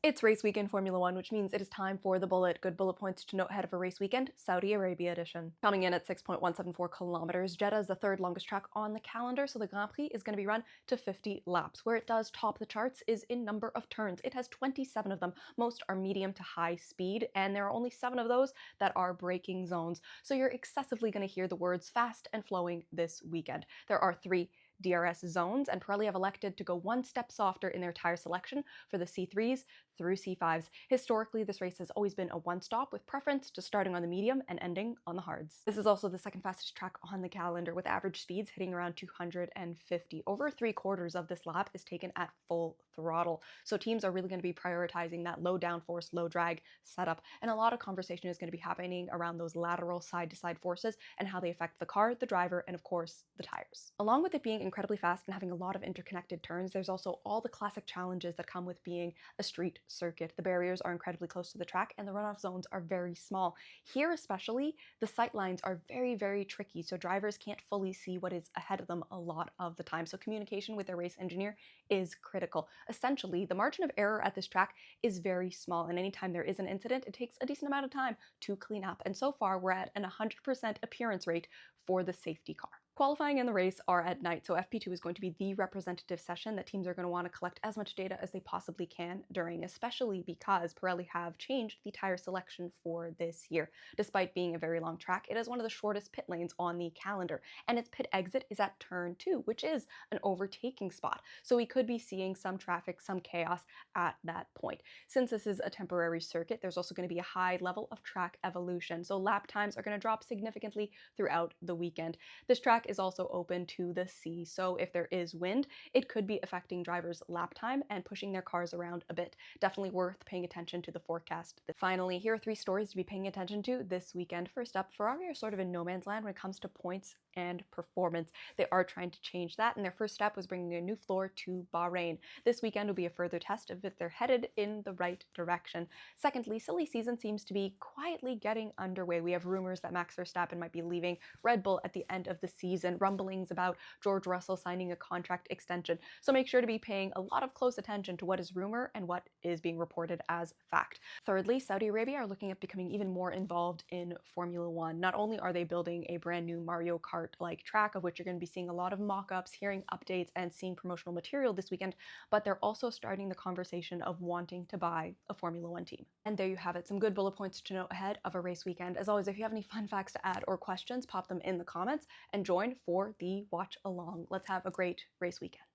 It's race weekend Formula One, which means it is time for the bullet. Good bullet points to note ahead of a race weekend, Saudi Arabia edition. Coming in at 6.174 kilometers, Jeddah is the third longest track on the calendar, so the Grand Prix is going to be run to 50 laps. Where it does top the charts is in number of turns. It has 27 of them. Most are medium to high speed, and there are only 7 of those that are braking zones. So you're excessively going to hear the words fast and flowing this weekend. There are 3 DRS zones, and Pirelli have elected to go one step softer in their tire selection for the C3s through C5s. Historically, this race has always been a one-stop with preference to starting on the medium and ending on the hards. This is also the second fastest track on the calendar, with average speeds hitting around 250. Over 3/4 of this lap is taken at full throttle. So teams are really going to be prioritizing that low downforce, low drag setup. And a lot of conversation is going to be happening around those lateral side-to-side forces and how they affect the car, the driver, and of course, the tires. Along with it being incredibly fast and having a lot of interconnected turns, there's also all the classic challenges that come with being a street circuit. The barriers are incredibly close to the track and the runoff zones are very small. Here especially, the sight lines are very, very tricky, so drivers can't fully see what is ahead of them a lot of the time. So communication with their race engineer is critical. Essentially, the margin of error at this track is very small, and anytime there is an incident, it takes a decent amount of time to clean up. And so far, we're at an 100% appearance rate for the safety car. Qualifying and the race are at night, so FP2 is going to be the representative session that teams are going to want to collect as much data as they possibly can during, especially because Pirelli have changed the tire selection for this year. Despite being a very long track, it is one of the shortest pit lanes on the calendar, and its pit exit is at turn 2, which is an overtaking spot. So we could be seeing some traffic, some chaos at that point. Since this is a temporary circuit, there's also going to be a high level of track evolution, so lap times are going to drop significantly throughout the weekend. This track is also open to the sea, so if there is wind, it could be affecting drivers' lap time and pushing their cars around a bit. Definitely worth paying attention to the forecast. Finally, here are 3 stories to be paying attention to this weekend. First up, Ferrari are sort of in no man's land when it comes to points and performance. They are trying to change that, and their first step was bringing a new floor to Bahrain. This weekend will be a further test of if they're headed in the right direction. Secondly, silly season seems to be quietly getting underway. We have rumors that Max Verstappen might be leaving Red Bull at the end of the season, rumblings about George Russell signing a contract extension. So make sure to be paying a lot of close attention to what is rumor and what is being reported as fact. Thirdly, Saudi Arabia are looking at becoming even more involved in Formula One. Not only are they building a brand new Mario Kart-like track, of which you're going to be seeing a lot of mock-ups, hearing updates, and seeing promotional material this weekend, but they're also starting the conversation of wanting to buy a Formula One team. And there you have it, some good bullet points to note ahead of a race weekend. As always, if you have any fun facts to add or questions, pop them in the comments and join for the watch along. Let's have a great race weekend.